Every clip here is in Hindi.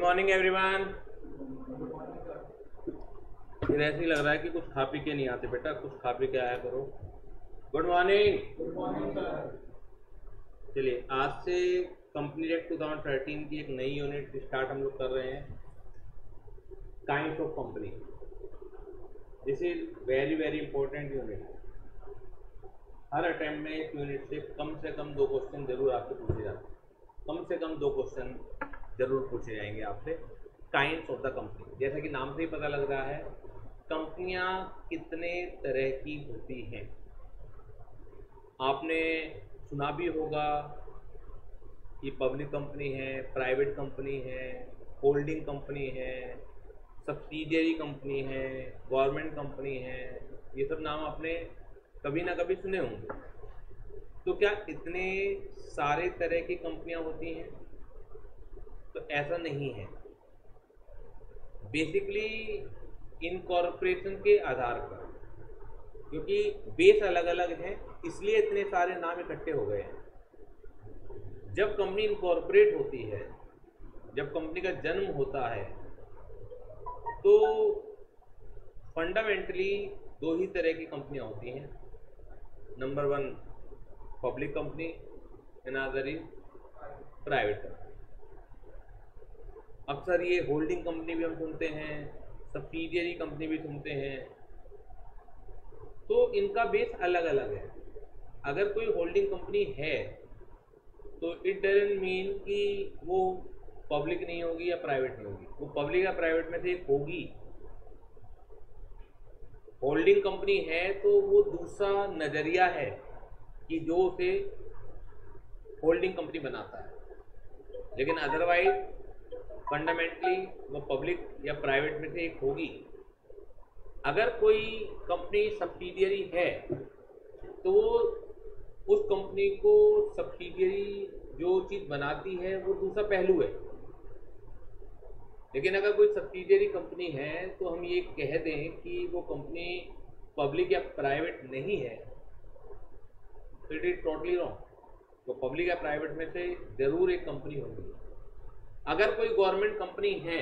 Morning everyone. फिर ऐसे ही लग रहा है कि कुछ खा पी के नहीं आते बेटा, कुछ खा पी के आया करो। Good morning. Good morning sir. चलिए, आज से कंपनी एक्ट 2013 की एक नई यूनिट स्टार्ट हम लोग कर रहे हैं, kind of company. This is very very important unit. Her attempt में इस यूनिट से कम 2 क्वेश्चन जरूर आपसे पूछे जाते हैं। कम से कम 2 क्वेश्चन जरूर पूछे जाएंगे आपसे। काइंड्स ऑफ द कंपनी, जैसा कि नाम से ही पता लग रहा है, कंपनियां कितने तरह की होती हैं। आपने सुना भी होगा कि पब्लिक कंपनी है, प्राइवेट कंपनी है, होल्डिंग कंपनी है, सब्सिडियरी कंपनी है, गवर्नमेंट कंपनी है। ये सब नाम आपने कभी ना कभी सुने होंगे। तो क्या इतने सारे तरह की कंपनियां होती हैं? तो ऐसा नहीं है। बेसिकली इनकॉर्पोरेशन के आधार पर, क्योंकि बेस अलग अलग है, इसलिए इतने सारे नाम इकट्ठे हो गए हैं। जब कंपनी इनकॉर्पोरेट होती है, जब कंपनी का जन्म होता है, तो फंडामेंटली 2 ही तरह की कंपनियां होती हैं। Number 1 public company, another is private company. अक्सर ये होल्डिंग कंपनी भी हम सुनते हैं, सब्सिडियरी कंपनी भी सुनते हैं। तो इनका बेस अलग अलग है। अगर कोई होल्डिंग कंपनी है तो इट डजंट मीन कि वो पब्लिक नहीं होगी या प्राइवेट नहीं होगी, वो पब्लिक या प्राइवेट में से एक होगी। होल्डिंग कंपनी है तो वो दूसरा नज़रिया है कि जो उसे होल्डिंग कंपनी बनाता है, लेकिन अदरवाइज फंडामेंटली वो पब्लिक या प्राइवेट में से एक होगी। अगर कोई कंपनी सब्सिडियरी है तो उस कंपनी को सब्सिडियरी जो चीज़ बनाती है वो दूसरा पहलू है। लेकिन अगर कोई सब्सिडियरी कंपनी है तो हम ये कह दें कि वो कंपनी पब्लिक या प्राइवेट नहीं है, तो इट इज टोटली रॉन्ग। वो पब्लिक या प्राइवेट में से जरूर एक कंपनी होगी। अगर कोई गवर्नमेंट कंपनी है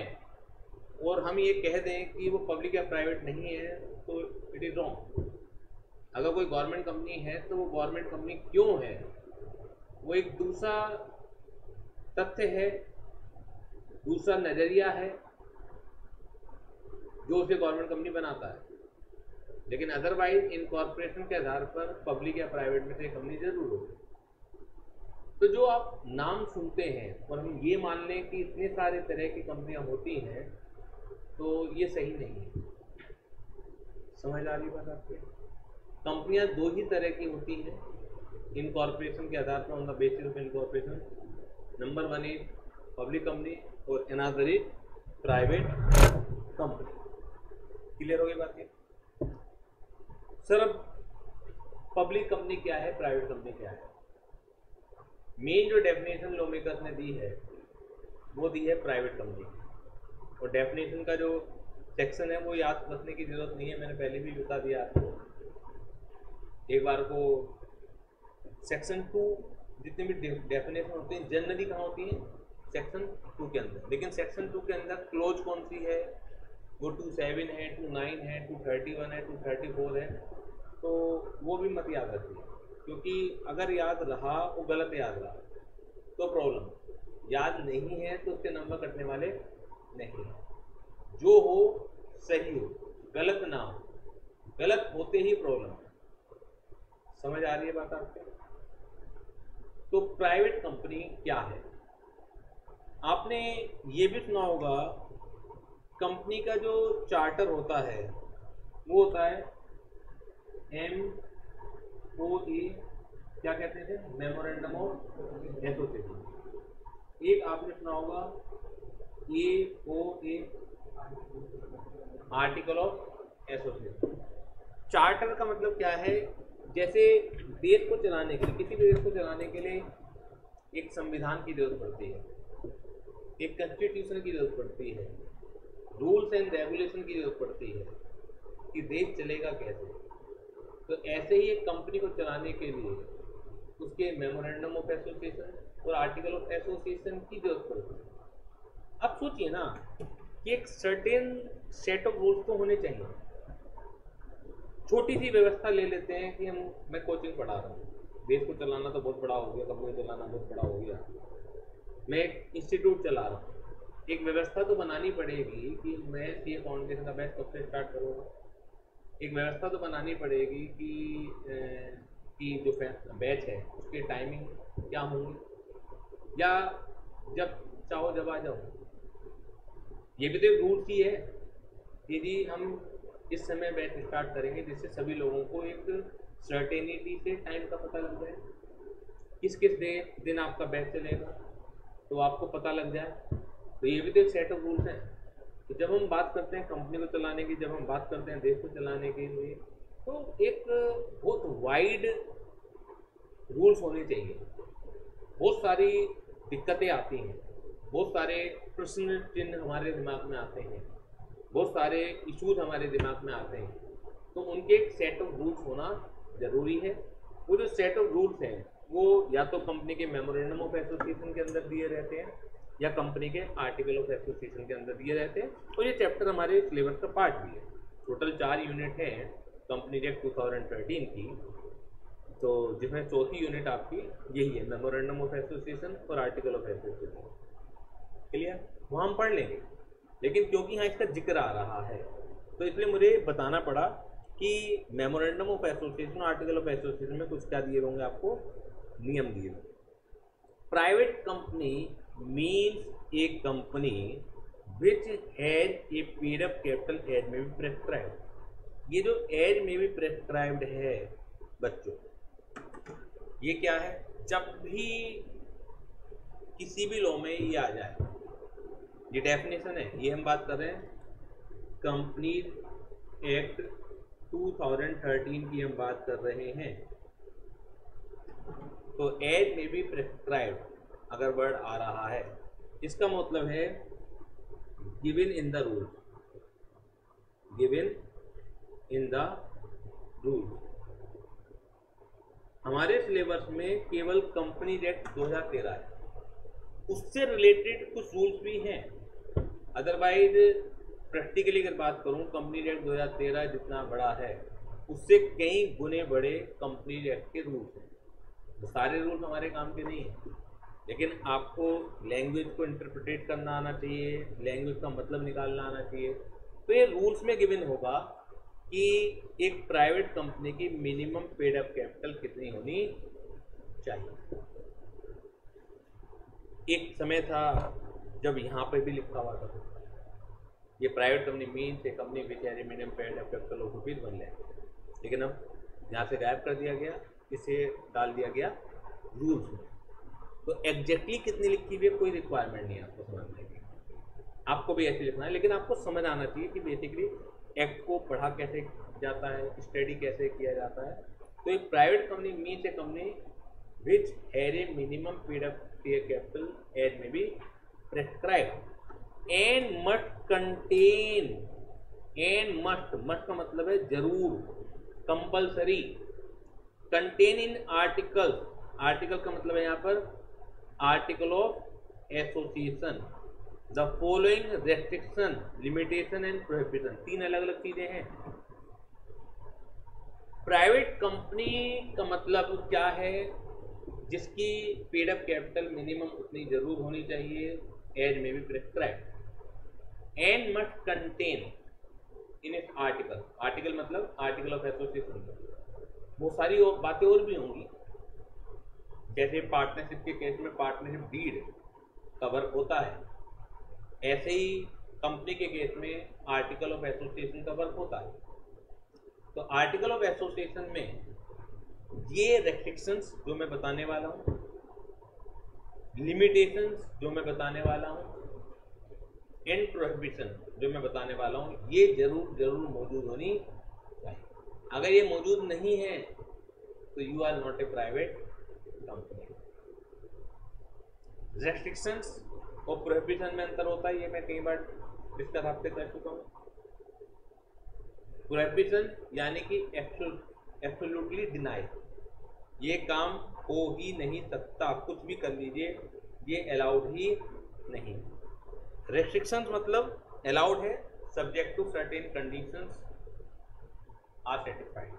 और हम ये कह दें कि वो पब्लिक या प्राइवेट नहीं है, तो इट इज़ रॉन्ग। अगर कोई गवर्नमेंट कंपनी है तो वो गवर्नमेंट कंपनी क्यों है, वो एक दूसरा तथ्य है, दूसरा नज़रिया है जो उसे गवर्नमेंट कंपनी बनाता है। लेकिन अदरवाइज इनकॉर्पोरेशन के आधार पर पब्लिक या प्राइवेट में से कंपनी जरूर होगी। तो जो आप नाम सुनते हैं और हम ये मान लें कि इतने सारे तरह की कंपनियां होती हैं, तो ये सही नहीं है। समझ आ रही बात आपकी? कंपनियां 2 ही तरह की होती हैं इनकॉर्पोरेशन के आधार पर, on the basis of incorporation. Number 1 is public company और another is private company. Clear हो गई बात? ये सर, अब पब्लिक कंपनी क्या है, प्राइवेट कंपनी क्या है? मेन जो डेफिनेशन लॉ मेकर्स ने दी है वो दी है प्राइवेट कंपनी। और डेफिनेशन का जो सेक्शन है वो याद रखने की जरूरत नहीं है, मैंने पहले भी बता दिया आपको। एक बार को सेक्शन 2 जितने भी डेफिनेशन होती हैं जनरली कहाँ होती हैं? सेक्शन 2 के अंदर। लेकिन सेक्शन 2 के अंदर क्लोज कौन सी है? वो 27 है, 29 है, 231 है, 234 है। तो वो भी मत याद रखिए, क्योंकि अगर याद रहा वो गलत याद रहा तो प्रॉब्लम, याद नहीं है तो उसके नंबर कटने वाले नहीं है। जो हो सही हो, गलत ना हो। गलत होते ही प्रॉब्लम। समझ आ रही है बात आपको? तो प्राइवेट कंपनी क्या है? आपने ये भी सुना होगा, कंपनी का जो चार्टर होता है वो होता है MOA, क्या कहते थे? Memorandum of association. एक आपने सुना होगा AOA, article of association. Charter का मतलब क्या है? जैसे देश को चलाने के लिए, किसी भी देश को चलाने के लिए एक संविधान की जरूरत पड़ती है, एक कॉन्स्टिट्यूशन की जरूरत पड़ती है, रूल्स एंड रेगुलेशन की जरूरत पड़ती है कि देश चलेगा कैसे। तो ऐसे ही एक कंपनी को चलाने के लिए उसके मेमोरेंडम ऑफ एसोसिएशन और आर्टिकल ऑफ एसोसिएशन की जरूरत पड़ती है। अब सोचिए ना कि एक सर्टेन सेट ऑफ रूल्स तो होने चाहिए। छोटी सी व्यवस्था ले लेते हैं कि मैं कोचिंग पढ़ा रहा हूँ, देश को चलाना तो बहुत बड़ा हो गया, कंपनी को चलाना बहुत बड़ा हो गया, मैं एक इंस्टीट्यूट चला रहा हूँ। एक व्यवस्था तो बनानी पड़ेगी कि मैं सीए फाउंडेशन का बैच कब से स्टार्ट करूँगा। एक व्यवस्था तो बनानी पड़ेगी कि जो बैच है उसकी टाइमिंग क्या होंगी, या जब चाहो जब आ जाओ। ये भी तो एक रूल्स ही है। यदि हम इस समय बैच स्टार्ट करेंगे जिससे सभी लोगों को एक सर्टेनिटी से टाइम का पता लग जाए, किस किस दिन आपका बैच चलेगा तो आपको पता लग जाए। तो ये भी तो एक सेट ऑफ रूल्स हैं। तो जब हम बात करते हैं कंपनी को चलाने की, जब हम बात करते हैं देश को चलाने के लिए, तो एक बहुत वाइड रूल्स होने चाहिए। बहुत सारी दिक्कतें आती हैं, बहुत सारे प्रश्न चिन्ह हमारे दिमाग में आते हैं, बहुत सारे इश्यूज हमारे दिमाग में आते हैं, तो उनके एक सेट ऑफ रूल्स होना ज़रूरी है। वो जो सेट ऑफ रूल्स हैं वो या तो कंपनी के मेमोरेंडम ऑफ एसोसिएशन के अंदर दिए रहते हैं या कंपनी के आर्टिकल ऑफ एसोसिएशन के अंदर दिए रहते हैं, और ये चैप्टर हमारे सिलेबस का पार्ट भी है। टोटल 4 यूनिट है कंपनी एक्ट 2013 की, तो जिसमें चौथी यूनिट आपकी यही है, मेमोरेंडम ऑफ एसोसिएशन और आर्टिकल ऑफ एसोसिएशन। क्लियर? वो हम पढ़ लेंगे, लेकिन क्योंकि यहाँ इसका जिक्र आ रहा है तो इसलिए मुझे बताना पड़ा कि मेमोरेंडम ऑफ एसोसिएशन और आर्टिकल ऑफ एसोसिएशन में कुछ क्या दिए होंगे आपको, नियम दिए होंगे। Private company means a company which has a paid up capital as may be prescribed. ये जो एज में भी प्रेस्क्राइब्ड है बच्चों, ये क्या है? जब भी किसी भी लॉ में ये आ जाए, ये डेफिनेशन है, ये हम बात कर रहे हैं कंपनीज एक्ट 2013 की हम बात कर रहे हैं। तो एज में भी प्रेस्क्राइब्ड अगर वर्ड आ रहा है, इसका मतलब है given in the rule, given in the rule. हमारे सिलेबस में केवल कंपनी एक्ट 2013 है, उससे रिलेटेड कुछ रूल्स भी हैं। अदरवाइज प्रैक्टिकली अगर बात करूं, कंपनी एक्ट 2013 जितना बड़ा है उससे कई गुने बड़े कंपनी एक्ट के रूल्स हैं। तो सारे रूल्स हमारे काम के नहीं हैं, लेकिन आपको लैंग्वेज को इंटरप्रिटेट करना आना चाहिए, लैंग्वेज का मतलब निकालना आना चाहिए। तो ये रूल्स में गिवन होगा कि एक प्राइवेट कंपनी की मिनिमम पेड अप कैपिटल कितनी होनी चाहिए। एक समय था जब यहाँ पर भी लिखा हुआ था ये private company means a company which has a minimum paid up capital of ₹1 lakh, लेकिन अब यहाँ से गायब कर दिया गया, इसे डाल दिया गया रूल्स में। तो एग्जैक्टली कितनी लिखी हुई है कोई रिक्वायरमेंट नहीं है आपको समझने की, आपको भी ऐसे लिखना है, लेकिन आपको समझ आना चाहिए कि बेसिकली एक्ट को पढ़ा कैसे जाता है, स्टडी कैसे किया जाता है। तो एक private company means a company which has a minimum paid up capital as may be prescribe and must contain, and must का मतलब है जरूर, compulsory, contain in article, article का मतलब है यहाँ पर article of association, the following restriction, limitation and prohibition. 3 अलग अलग चीजें हैं। प्राइवेट कंपनी का मतलब क्या है? जिसकी पेड अप कैपिटल मिनिमम उतनी जरूर होनी चाहिए as may be prescribe, and must contain in it article, article मतलब आर्टिकल ऑफ एसोसिएशन। बहुत सारी और बातें और भी होंगी, जैसे पार्टनरशिप के केस में पार्टनरशिप डीड का वर्क होता है, ऐसे ही कंपनी के केस में आर्टिकल ऑफ एसोसिएशन का वर्क होता है। तो आर्टिकल ऑफ एसोसिएशन में ये रेस्ट्रिक्शंस जो मैं बताने वाला हूँ, लिमिटेशंस जो मैं बताने वाला हूँ, एंड प्रोहिबिशन जो मैं बताने वाला हूँ, ये जरूर मौजूद होनी चाहिए। अगर ये मौजूद नहीं है तो you are not a private company. Restrictions और प्रोहिबिशन में अंतर होता है, ये मैं कई बार डिस्कस आपसे कर चुका हूँ। प्रोहिबिशन यानी कि एब्सोल्युटली डिनाई, ये काम हो ही नहीं सकता, कुछ भी कर लीजिए, ये अलाउड ही नहीं। रेस्ट्रिक्शंस मतलब अलाउड है, subject to certain conditions are satisfied.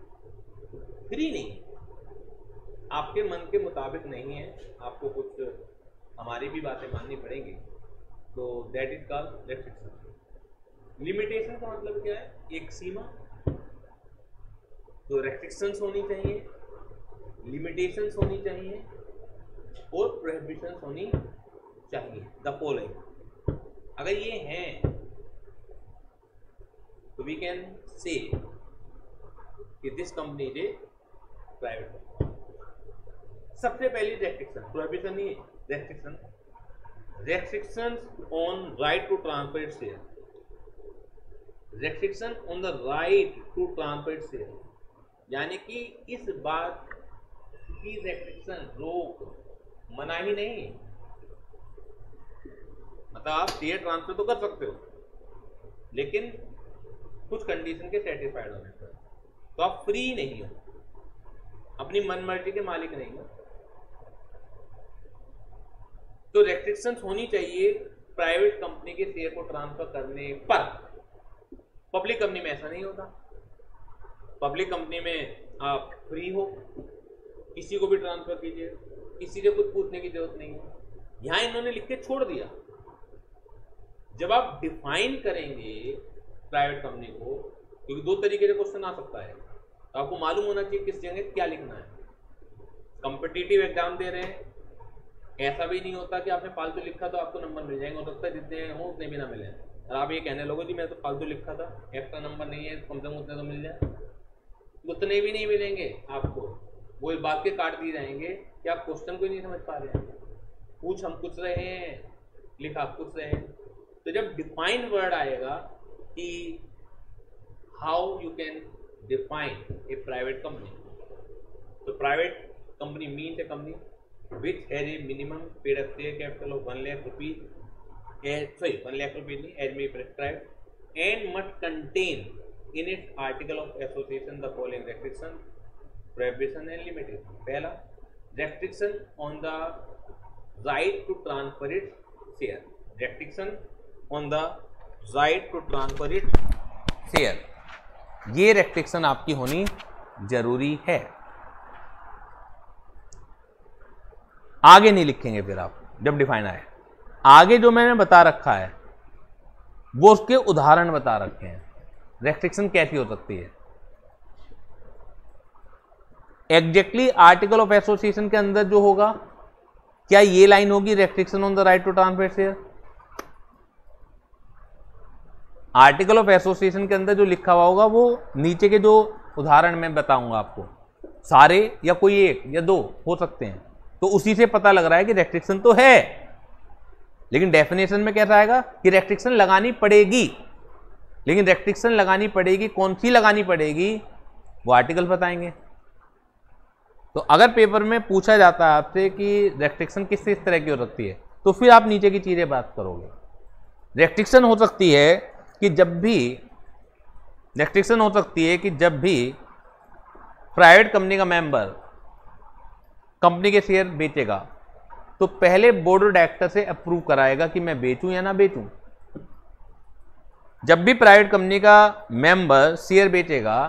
Free नहीं, आपके मन के मुताबिक नहीं है, आपको कुछ हमारी भी बातें माननी पड़ेंगी, तो that is called restriction. Limitation का मतलब क्या है? एक सीमा। तो रेस्ट्रिक्शंस होनी चाहिए, लिमिटेशंस होनी चाहिए और प्रोहिबिशंस होनी चाहिए। द फॉलोइंग, अगर ये हैं तो वी कैन से कि this company is a private company. सबसे पहली रेस्ट्रिक्शन, प्रोहिबिशन नहीं है, restriction. Restrictions on right to transfer share, restriction on the right to transfer share, यानी कि इस बात की रेस्ट्रिक्शन, रोक, मनाही नहीं। मतलब आप शेयर ट्रांसफर तो कर सकते हो, लेकिन कुछ कंडीशन के सेटिस्फाइड होने पर, तो आप फ्री नहीं हो, अपनी मनमर्जी के मालिक नहीं हो। तो रेस्ट्रिक्शंस होनी चाहिए प्राइवेट कंपनी के शेयर को ट्रांसफर करने पर। पब्लिक कंपनी में ऐसा नहीं होता। पब्लिक कंपनी में आप फ्री हो, किसी को भी ट्रांसफर कीजिए, किसी से कुछ पूछने की जरूरत नहीं है। यहां इन्होंने लिख के छोड़ दिया। जब आप डिफाइन करेंगे प्राइवेट कंपनी को, क्योंकि दो तरीके से क्वेश्चन आ सकता है, तो आपको मालूम होना चाहिए किस जगह क्या लिखना है। कॉम्पिटिटिव एग्जाम दे रहे हैं, ऐसा भी नहीं होता कि आपने फालतू लिखा तो आपको नंबर मिल जाएंगे, हो सकता है जितने हो उतने भी ना मिले। और आप ये कहने लोगे जी मैं तो फालतू लिखा था, एक्स्ट्रा नंबर नहीं है, कम से कम उतने तो मिल जाए। उतने भी नहीं मिलेंगे आपको, वो इस बात के काट दिए जाएंगे कि आप क्वेश्चन को ही नहीं समझ पा रहे हैं। पूछ हम कुछ रहे हैं, लिखा कुछ रहे हैं। तो जब डिफाइन वर्ड आएगा कि how you can define a private company, तो private company means a company which has a minimum paid up share capital of 1 lakh rupees, 1 lakh rupees as may prescribed, and must contain in its article of association the following restriction, prohibition and limitation. पहला, restriction on the right to transfer its share, restriction on the right to transfer its share, ये restriction आपकी होनी जरूरी है। आगे नहीं लिखेंगे फिर आप जब डिफाइन आए। आगे जो मैंने बता रखा है वो उसके उदाहरण बता रखे हैं। रेस्ट्रिक्शन कैसी हो सकती है? एग्जैक्टली आर्टिकल ऑफ एसोसिएशन के अंदर जो होगा, क्या ये लाइन होगी restriction on the right to transfer share? Article of association के अंदर जो लिखा हुआ होगा वो नीचे के जो उदाहरण मैं बताऊंगा आपको, सारे या कोई एक या दो हो सकते हैं, तो उसी से पता लग रहा है कि रेस्ट्रिक्शन तो है। लेकिन डेफिनेशन में कैसा आएगा कि रेस्ट्रिक्शन लगानी पड़ेगी। लेकिन रेस्ट्रिक्शन लगानी पड़ेगी, कौन सी लगानी पड़ेगी वो आर्टिकल बताएंगे। तो अगर पेपर में पूछा जाता है आपसे कि रेस्ट्रिक्शन किस तरह की हो सकती है, तो फिर आप नीचे की चीजें बात करोगे। रेस्ट्रिक्शन हो सकती है कि जब भी प्राइवेट कंपनी का मेंबर कंपनी के शेयर बेचेगा तो पहले बोर्ड ऑफ डायरेक्टर से अप्रूव कराएगा कि मैं बेचूं या ना बेचूं। जब भी प्राइवेट कंपनी का मेंबर शेयर बेचेगा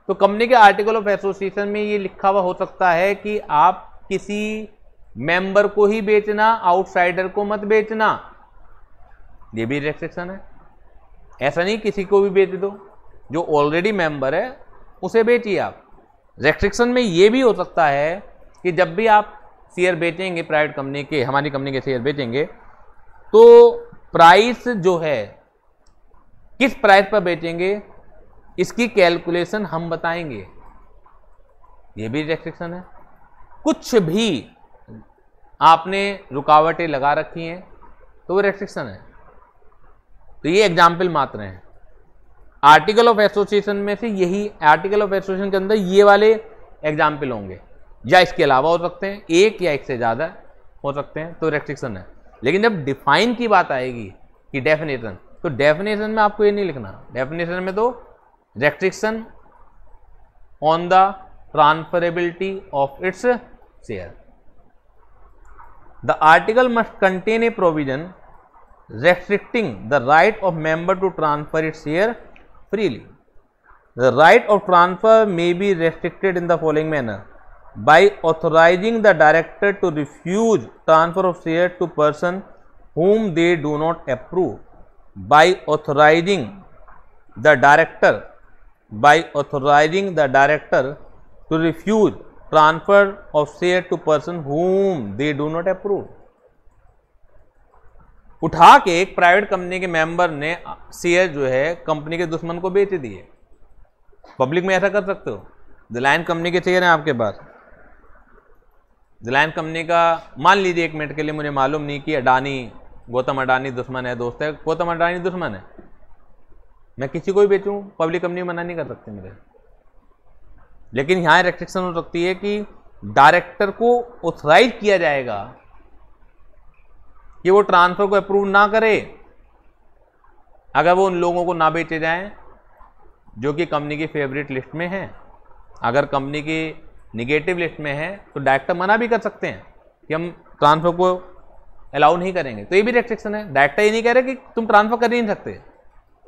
तो कंपनी के आर्टिकल ऑफ एसोसिएशन में ये लिखा हुआ हो सकता है कि आप किसी मेंबर को ही बेचना, आउटसाइडर को मत बेचना। ये भी रेस्ट्रिक्शन है। ऐसा नहीं किसी को भी बेच दो, जो ऑलरेडी मेंबर है उसे बेचिए आप। रेस्ट्रिक्शन में ये भी हो सकता है कि जब भी आप शेयर बेचेंगे प्राइवेट कंपनी के, हमारी कंपनी के शेयर बेचेंगे, तो प्राइस जो है किस प्राइस पर बेचेंगे इसकी कैलकुलेशन हम बताएंगे। ये भी रेस्ट्रिक्शन है। कुछ भी आपने रुकावटें लगा रखी हैं तो वो रेस्ट्रिक्शन है। तो ये एग्जाम्पल मात्र हैं। आर्टिकल ऑफ एसोसिएशन में से यही, आर्टिकल ऑफ एसोसिएशन के अंदर ये वाले एग्जाम्पल होंगे, या इसके अलावा हो सकते हैं, एक या एक से ज़्यादा हो सकते हैं, तो रेस्ट्रिक्शन है। लेकिन जब डिफाइन की बात आएगी कि डेफिनेशन, तो डेफिनेशन में आपको ये नहीं लिखना। डेफिनेशन में तो restriction on the transferability of its share, the article must contain a provision restricting the right of member to transfer its share freely. The right of transfer may be restricted in the following manner: by authorizing the director to refuse transfer of share to person whom they do not approve, by authorizing the director to refuse transfer of share to person whom they do not approve. उठा के एक प्राइवेट कंपनी के मेंबर ने शेयर जो है कंपनी के दुश्मन को बेच दिए। पब्लिक में ऐसा कर सकते हो? रिलायंस कंपनी के शेयर हैं आपके पास, रिलायंस कंपनी का मान लीजिए एक मिनट के लिए, मुझे मालूम नहीं कि गौतम अडानी दुश्मन है, दोस्त है, गौतम अडानी दुश्मन है, मैं किसी को भी बेचूं, पब्लिक कंपनी मना नहीं कर सकती मुझे। लेकिन यहाँ रेस्ट्रिक्शन हो सकती है कि डायरेक्टर को ऑथराइज किया जाएगा कि वो ट्रांसफर को अप्रूव ना करे अगर वो उन लोगों को ना बेचे जाएं जो कि कंपनी की फेवरेट लिस्ट में है। अगर कंपनी की निगेटिव लिस्ट में है तो डायरेक्टर मना भी कर सकते हैं कि हम ट्रांसफर को अलाउ नहीं करेंगे। तो ये भी रेस्ट्रिक्शन है। डायरेक्टर ये नहीं कह रहे कि तुम ट्रांसफर कर ही नहीं सकते,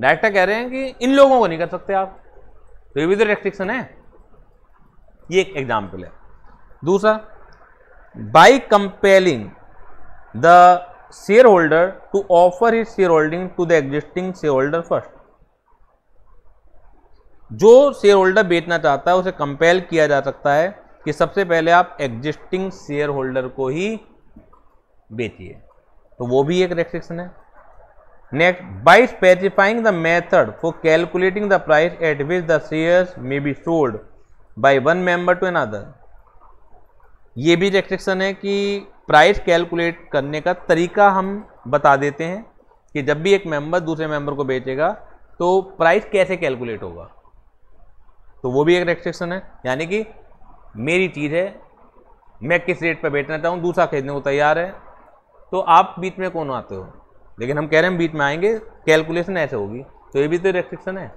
डायरेक्टर कह रहे हैं कि इन लोगों को नहीं कर सकते आप, तो ये भी तो रेस्ट्रिक्शन है। ये एक एग्जाम्पल है। दूसरा, by compelling the share holder to offer his share holding to the existing share holder first. जो शेयर होल्डर बेचना चाहता है उसे कंपेल किया जा सकता है कि सबसे पहले आप एग्जिस्टिंग शेयर होल्डर को ही बेचिए, तो वो भी एक रेस्ट्रिक्शन है। Next, by specifying the method for calculating the price at which the shares may be sold by one member to another. ये भी रेस्ट्रिक्शन है कि प्राइस कैलकुलेट करने का तरीका हम बता देते हैं कि जब भी एक मेंबर दूसरे मेंबर को बेचेगा तो प्राइस कैसे कैलकुलेट होगा, तो वो भी एक रेस्ट्रिक्शन है। यानी कि मेरी चीज़ है, मैं किस रेट पर बेचना चाहूँ, दूसरा खरीदने को तैयार है, तो आप बीच में कौन आते हो? लेकिन हम कह रहे हैं बीच में आएंगे, कैलकुलेशन ऐसे होगी, तो ये भी तो रेस्ट्रिक्शन है।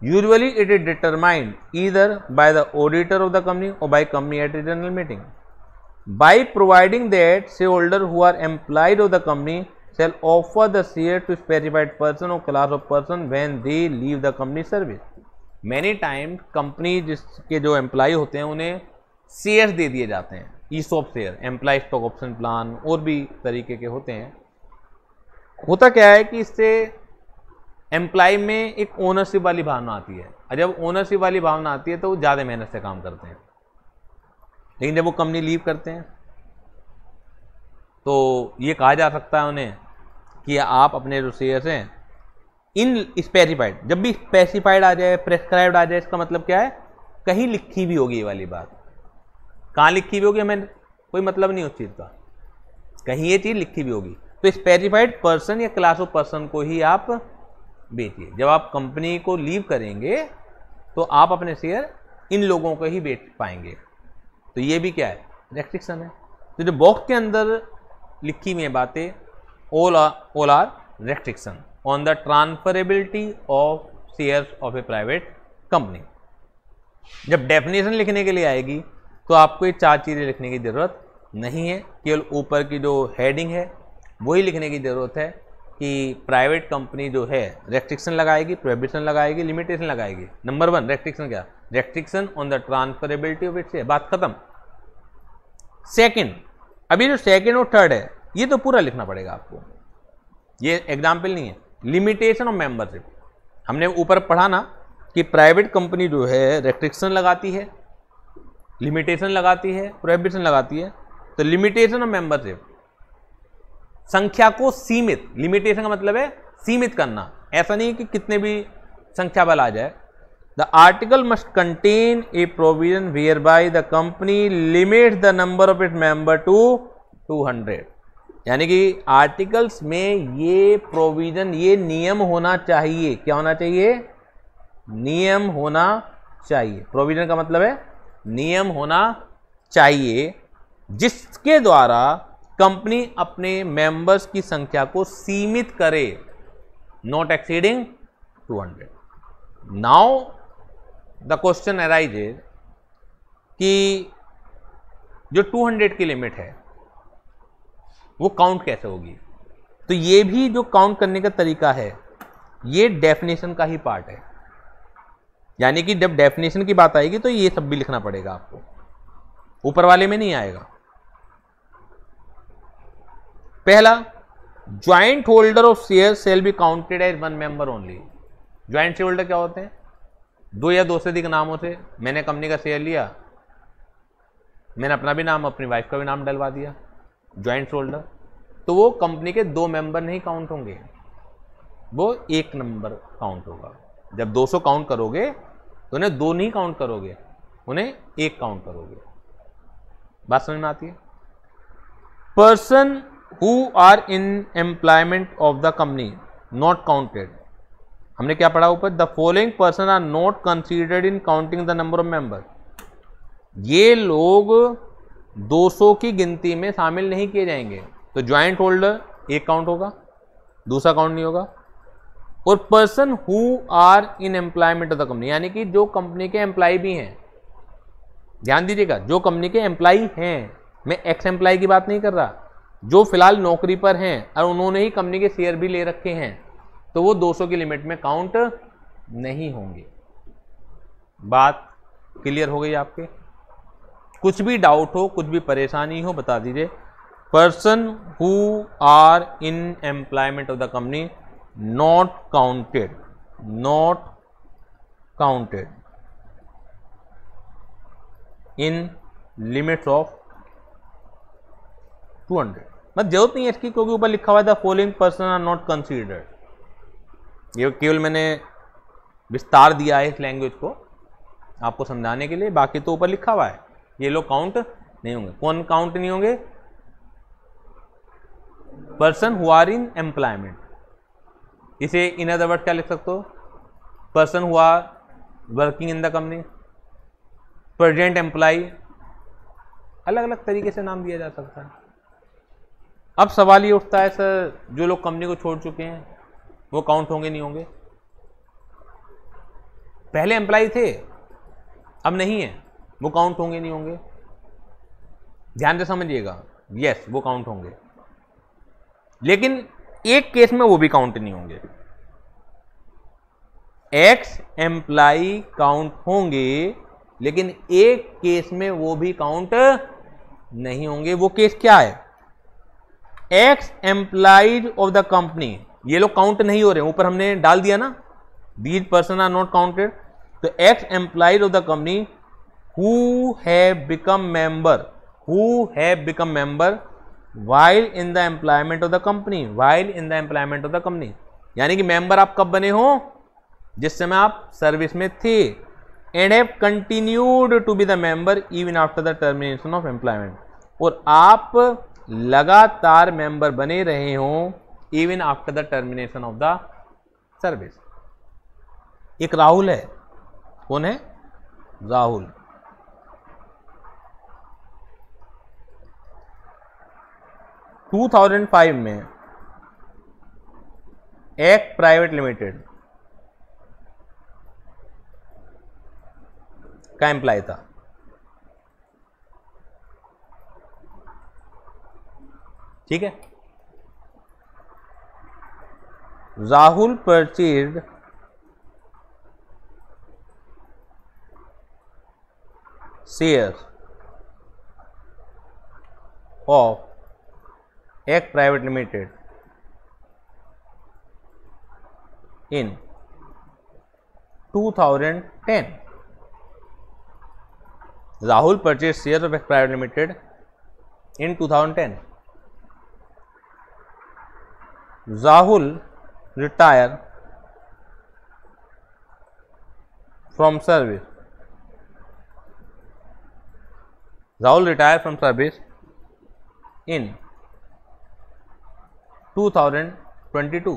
Usually it is determined either by the auditor of the company और by company at general meeting. By providing that shareholders who are employed of the company shall offer the share to specified person or class of person when they leave the company service. Many times company जिसके जो एम्प्लॉय होते हैं उन्हें शेयर्स दे दिए जाते हैं, ESOP share, employ stock option plan, और भी तरीके के होते हैं। होता क्या है कि इससे एम्प्लॉय में एक ओनरशिप वाली भावना आती है, और जब ओनरशिप वाली भावना आती है तो वो ज़्यादा मेहनत से काम करते हैं। लेकिन जब वो कंपनी लीव करते हैं तो ये कहा जा सकता है उन्हें कि आप अपने जो शेयर्स हैं इन स्पेसिफाइड, जब भी स्पेसिफाइड आ जाए, प्रेस्क्राइब्ड आ जाए, इसका मतलब क्या है, कहीं लिखी भी होगी ये वाली बात। कहाँ लिखी भी होगी हमें कोई मतलब नहीं उस चीज़ का, कहीं ये चीज़ लिखी भी होगी। तो स्पेसिफाइड पर्सन या क्लास ऑफ पर्सन को ही आप बेचिए। जब आप कंपनी को लीव करेंगे तो आप अपने शेयर इन लोगों को ही बेच पाएंगे, तो ये भी क्या है, रेस्ट्रिक्शन है। तो जो बॉक्स के अंदर लिखी हुई बातें all are restriction on the transferability of shares of a private company. जब डेफिनेशन लिखने के लिए आएगी तो आपको ये 4 चीज़ें लिखने की ज़रूरत नहीं है, केवल ऊपर की जो हेडिंग है वही लिखने की ज़रूरत है कि प्राइवेट कंपनी जो है रेस्ट्रिक्शन लगाएगी, प्रोहिबिशन लगाएगी, लिमिटेशन लगाएगी। नंबर 1 रेस्ट्रिक्शन क्या, restriction on the transferability of its share, बात खत्म। सेकंड, अभी जो सेकंड और थर्ड है ये तो पूरा लिखना पड़ेगा आपको, ये एग्जाम्पल नहीं है। लिमिटेशन ऑफ मेंबरशिप, हमने ऊपर पढ़ा ना कि प्राइवेट कंपनी जो है रेस्ट्रिक्शन लगाती है, लिमिटेशन लगाती है, प्रोहिबिशन लगाती है। तो लिमिटेशन ऑफ मेंबरशिप, संख्या को सीमित, लिमिटेशन का मतलब है सीमित करना, ऐसा नहीं कि कितने भी संख्या बल आ जाए। The article must contain a provision whereby the company limit the number of its member to 200। यानी कि आर्टिकल्स में ये प्रोविजन, ये नियम होना चाहिए। क्या होना चाहिए, नियम होना चाहिए। प्रोविजन का मतलब है नियम होना चाहिए जिसके द्वारा कंपनी अपने मेंबर्स की संख्या को सीमित करे, not exceeding 200। Now the question arises कि जो 200 की लिमिट है वो काउंट कैसे होगी। तो ये भी जो काउंट करने का तरीका है ये डेफिनेशन का ही पार्ट है, यानी कि जब डेफिनेशन की बात आएगी तो ये सब भी लिखना पड़ेगा आपको, ऊपर वाले में नहीं आएगा। पहला, joint holder of share shall be counted as one member only. Joint share holder क्या होते हैं? दो या दो से अधिक नामों से मैंने कंपनी का शेयर लिया, मैंने अपना भी नाम अपनी वाइफ का भी नाम डलवा दिया, ज्वाइंट शेयर होल्डर। तो वो कंपनी के दो मेंबर नहीं काउंट होंगे, वो एक नंबर काउंट होगा। जब 200 काउंट करोगे तो उन्हें दो नहीं काउंट करोगे, उन्हें एक काउंट करोगे। बात समझ में आती है? Person who are in employment of the company not counted. हमने क्या पढ़ा ऊपर? The following person are not considered in counting the number of member. ये लोग 200 की गिनती में शामिल नहीं किए जाएंगे। तो ज्वाइंट होल्डर एक काउंट होगा, दूसरा काउंट नहीं होगा। और person who are in employment of the company, यानी कि जो कंपनी के एम्प्लॉय भी हैं, ध्यान दीजिएगा, जो कंपनी के एम्प्लॉय हैं, मैं एक्स एम्प्लॉय की बात नहीं कर रहा, जो फिलहाल नौकरी पर हैं और उन्होंने ही कंपनी के शेयर भी ले रखे हैं, तो वो 200 की लिमिट में काउंट नहीं होंगे। बात क्लियर हो गई आपके? कुछ भी डाउट हो, कुछ भी परेशानी हो, बता दीजिए। Person who are in employment of the company not counted, not counted in limits of 200। मतलब जरूरत नहीं है इसकी, क्योंकि ऊपर लिखा हुआ है the following person are not considered. ये केवल मैंने विस्तार दिया है इस लैंग्वेज को आपको समझाने के लिए, बाकी तो ऊपर लिखा हुआ है ये लोग काउंट नहीं होंगे। कौन काउंट नहीं होंगे? Person who are in employment. इसे इन अदर वर्ड क्या लिख सकते हो? Person who are working in the company, present employ, अलग अलग तरीके से नाम दिया जा सकता है। अब सवाल ये उठता है, सर जो लोग कंपनी को छोड़ चुके हैं वो काउंट होंगे नहीं होंगे? पहले एम्प्लॉय थे अब नहीं है, वो काउंट होंगे नहीं होंगे? ध्यान से समझिएगा, यस वो काउंट होंगे, लेकिन एक केस में वो भी काउंट नहीं होंगे। एक्स एम्प्लॉय काउंट होंगे, लेकिन एक केस में वो भी काउंट नहीं होंगे। वो केस क्या है? X employed of the company, ये लोग काउंट नहीं हो रहे, ऊपर हमने डाल दिया ना, these person are not counted. तो ex employed of the company who have become member, who have become member while in the employment of the company, while in the employment of the company, यानी कि मेंबर आप कब बने हो? जिस समय आप सर्विस में थे। and have continued to be the member even after the termination of employment, और आप लगातार मेंबर बने रहे हो even after the termination of the service। एक राहुल है, कौन है? राहुल। टू 2005 में एक प्राइवेट लिमिटेड का एम्प्लॉय था, ठीक है। राहुल परचेज्ड शेयर्स ऑफ एक private limited in 2010। Rahul purchased shares of X Private Limited in 2010. Rahul retired from service. Rahul retired from service in 2022.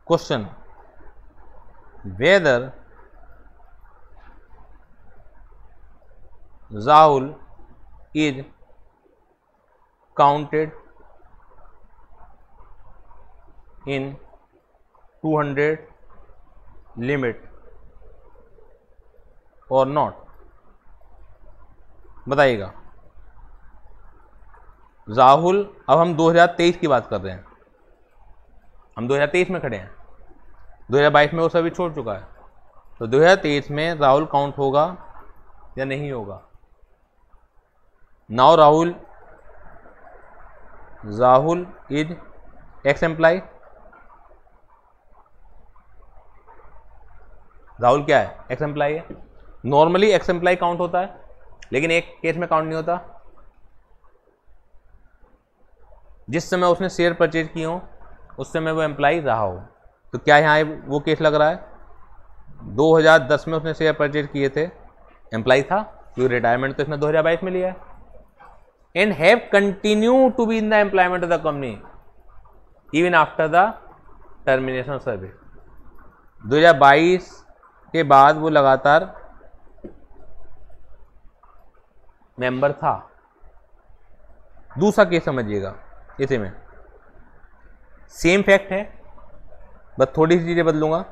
Question: whether Rahul is counted in 200 limit or not? बताइएगा। राहुल, अब हम 2023 की बात कर रहे हैं, हम 2023 में खड़े हैं, 2022 में वो सर्विस छोड़ चुका है, तो 2023 में राहुल काउंट होगा या नहीं होगा? Now Rahul is ex employ. Rahul क्या है? एक्स एम्प्लॉय है। नॉर्मली एक्स एम्प्लॉय काउंट होता है, लेकिन एक केस में काउंट नहीं होता, जिस समय उसने शेयर परचेज किए हो उस समय वो एम्प्लॉय रहा हो। तो क्या यहाँ वो केस लग रहा है? 2010 में उसने शेयर परचेज किए थे, एम्प्लॉय था, क्योंकि रिटायरमेंट तो इसने 2022 में लिया है, and have continue to be in the employment of the company even after the termination of service. 2022 के बाद वो लगातार मेंबर था। दूसरा केस समझिएगा, इसी में सेम फैक्ट है, बस थोड़ी सी चीजें बदलूंगा।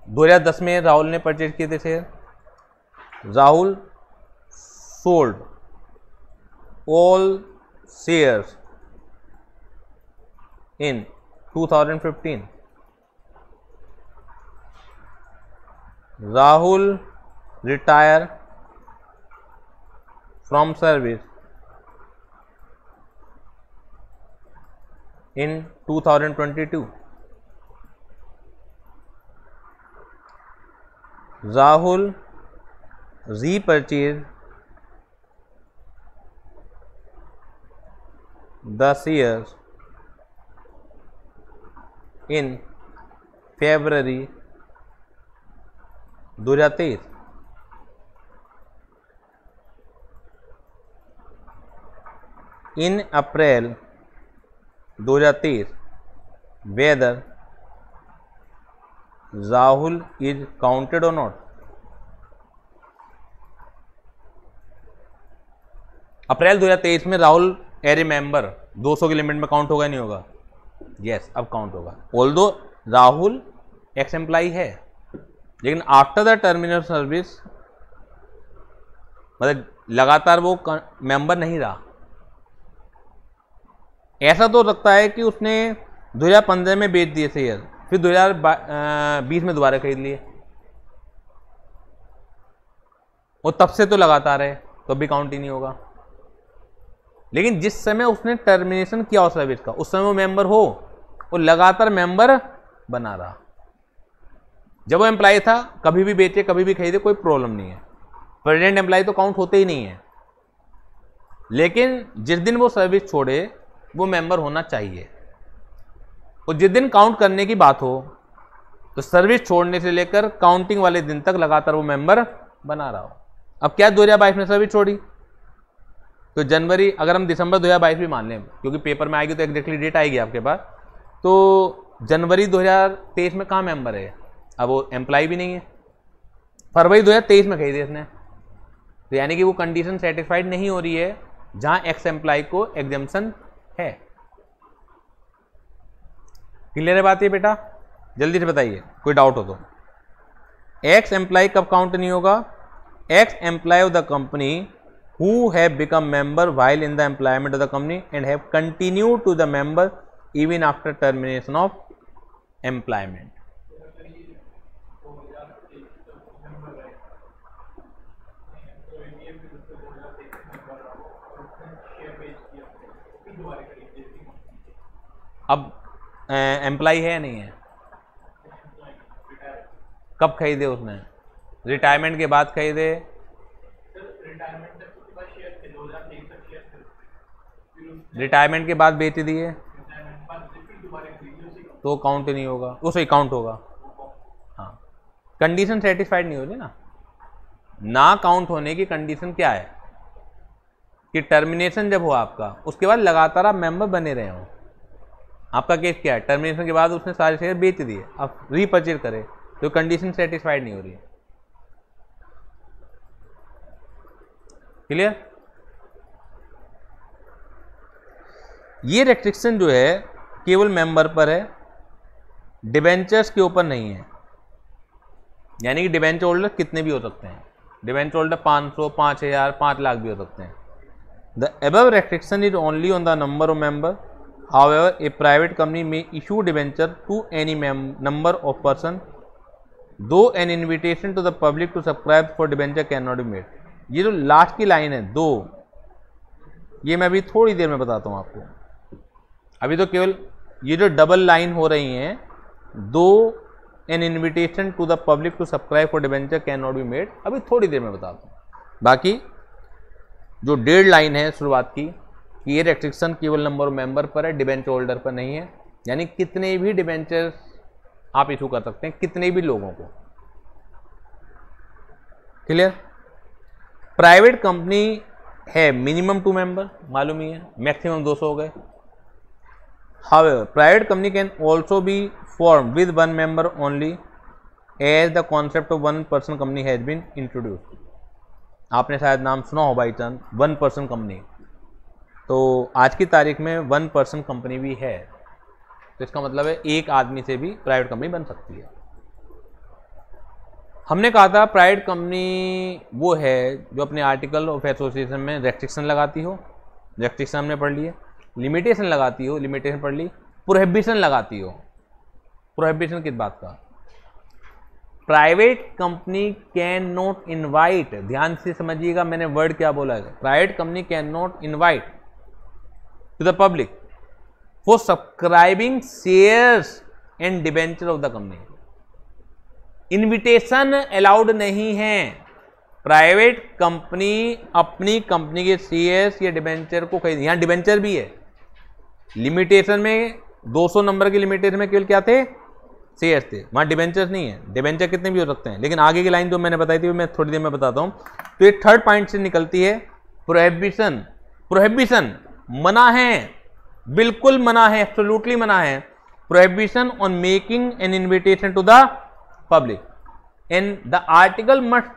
2010 में राहुल ने परचेज किए थे share, Rahul sold all shares in 2015। Rahul retire from service in 2022. Rahul repurchased the shares in February 2023. In April 2023, whether Rahul is counted or not? अप्रैल 2023 में राहुल एज ए मेंबर 200 की लिमिट में काउंट होगा नहीं होगा? यस, अब काउंट होगा। ऑल्दो राहुल एक्स एम्प्लॉय है, लेकिन आफ्टर द टर्मिनेशन सर्विस, मतलब लगातार वो मेंबर नहीं रहा। ऐसा तो लगता है कि उसने 2015 में बेच दिए शेयर, फिर 2020 में दोबारा खरीद लिए, और तब से तो लगातार है, तो भी काउंट ही नहीं होगा। लेकिन जिस समय उसने टर्मिनेशन किया हो सर्विस का, उस समय वो मेंबर हो, वो लगातार मेंबर बना रहा। जब वो एम्प्लॉय था, कभी भी बेचे कभी भी खरीदे, कोई प्रॉब्लम नहीं है। प्रेजेंट एम्प्लॉय तो काउंट होते ही नहीं है, लेकिन जिस दिन वो सर्विस छोड़े वो मेंबर होना चाहिए। और जिस दिन काउंट करने की बात हो, तो सर्विस छोड़ने से लेकर काउंटिंग वाले दिन तक लगातार वो मेंबर बना रहा हो। अब क्या 2022 में सर्विस छोड़ी, तो जनवरी, अगर हम दिसंबर 2022 भी मान लें, क्योंकि पेपर में आएगी तो एग्जैक्टली डेट आएगी आपके पास, तो जनवरी 2023 में कहाँ मेंबर है? अब वो एम्प्लॉय भी नहीं है। फरवरी 2023 में खरीदे इसने, तो यानी कि वो कंडीशन सेटिस्फाइड नहीं हो रही है जहां एक्स एम्प्लॉय को एग्जेम्पशन है। क्लियर है बात ये बेटा? जल्दी से बताइए, कोई डाउट हो तो। एक्स एम्प्लॉय कब काउंट नहीं होगा? Ex employ of the company who have become member while in the employment of the company and have continued to the member even after termination of employment. अब एम्प्लॉय है या नहीं है? कब खरीदे उसने? रिटायरमेंट के बाद खरीदे? रिटायरमेंट के बाद बेच दिए तो काउंट नहीं होगा, उसे काउंट होगा। हाँ, कंडीशन सेटिस्फाइड नहीं हो रही ना काउंट होने की कंडीशन क्या है कि टर्मिनेशन जब हो आपका, उसके बाद लगातार आप मेंबर बने रहे हो। आपका केस क्या है? टर्मिनेशन के बाद उसने सारे शेयर बेच दिए, अब रीपर्चेज करे, तो कंडीशन सेटिस्फाइड नहीं हो रही है। क्लियर? ये रेस्ट्रिक्शन जो है केवल मेंबर पर है, डिबेंचर्स के ऊपर नहीं है। यानी कि डिबेंचर होल्डर कितने भी हो सकते हैं, डिबेंचर होल्डर 500, 5000, 5 लाख भी हो सकते हैं। The above restriction is only on the number of members. However, a private company may issue debenture to any number of person, though an invitation to the public to subscribe for debenture cannot be made. ये जो लास्ट की लाइन है दो, ये मैं अभी थोड़ी देर में बताता हूँ आपको. अभी तो केवल ये जो डबल लाइन हो रही हैं, दो an invitation to the public to subscribe for debenture can not be made, अभी थोड़ी देर में बताता हूँ. बाकी जो डेढ़ लाइन है शुरुआत की कि ये रेस्ट्रिक्शन केवल नंबर ऑफ मेंबर पर है, डिबेंचर होल्डर पर नहीं है. यानी कितने भी डिबेंचर आप इशू कर सकते हैं, कितने भी लोगों को. क्लियर. प्राइवेट कंपनी है मिनिमम 2 मेंबर, मालूम ही है, मैक्सिमम 200 हो गए. However, private company can also be formed with 1 member only, as the concept of 1 person company has been introduced. आपने शायद नाम सुना हो बाई चांस 1 person company. तो आज की तारीख में 1 person कंपनी भी है, तो इसका मतलब है एक आदमी से भी प्राइवेट कंपनी बन सकती है. हमने कहा था प्राइवेट कंपनी वो है जो अपने आर्टिकल ऑफ एसोसिएशन में रेस्ट्रिक्शन लगाती हो, रेस्ट्रिक्शन हमने पढ़ ली है. लिमिटेशन लगाती हो, लिमिटेशन पढ़ ली. प्रोहिबिशन लगाती हो, प्रोहिबिशन किस बात का. Private company can not invite, ध्यान से समझिएगा मैंने वर्ड क्या बोला है. Private company can not invite to the public for subscribing shares and debenture of the company. Invitation allowed नहीं है. प्राइवेट कंपनी अपनी कंपनी के शेयर्स या डिबेंचर को खरीद, यहां डिबेंचर भी है. लिमिटेशन में 200 नंबर की लिमिटेशन में केवल क्या थे, शेयर्स थे, वहां डिबेंचर नहीं है. डिबेंचर कितने भी हो सकते हैं, लेकिन आगे की लाइन जो मैंने बताई थी वो मैं थोड़ी देर में बताता हूं. तो ये थर्ड पॉइंट से निकलती है प्रोहिबिशन. प्रोहिबिशन मना है, बिल्कुल मना है, एब्सोल्युटली मना है. Prohibition on making an invitation to the public, and the article must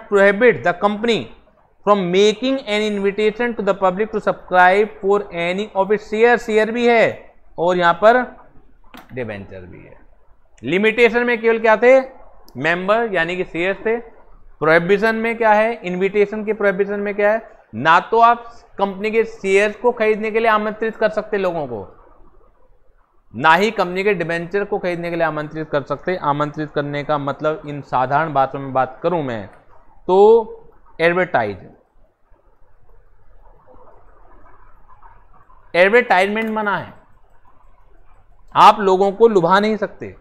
prohibit the company from making an invitation to the public to subscribe for any of its shares. Share भी है और यहां पर डिबेंचर भी है. लिमिटेशन में केवल क्या थे, मेंबर यानी कि शेयर्स थे. प्रोहिबिशन में क्या है, इनविटेशन के प्रोहिबिशन में क्या है, ना तो आप कंपनी के शेयर्स को खरीदने के लिए आमंत्रित कर सकते लोगों को, ना ही कंपनी के डिबेंचर को खरीदने के लिए आमंत्रित कर सकते. आमंत्रित करने का मतलब इन साधारण बातों में बात करूं मैं तो एडवर्टाइजमेंट मना है. आप लोगों को लुभा नहीं सकते.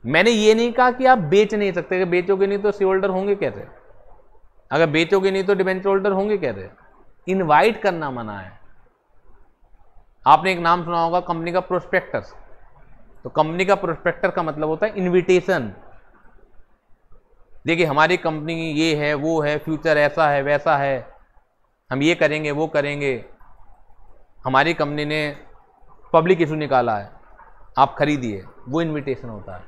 मैंने ये नहीं कहा कि आप बेच नहीं सकते, अगर बेचोगे नहीं तो शेयर होल्डर होंगे कैसे, अगर बेचोगे नहीं तो डिबेंचर होल्डर होंगे कैसे. इनवाइट करना मना है. आपने एक नाम सुना होगा कंपनी का प्रोस्पेक्टस. तो कंपनी का प्रोस्पेक्टर का मतलब होता है इनविटेशन. देखिए हमारी कंपनी ये है, वो है, फ्यूचर ऐसा है वैसा है, हम ये करेंगे वो करेंगे. हमारी कंपनी ने पब्लिक इशू निकाला है, आप खरीदिए, वो इनविटेशन होता है.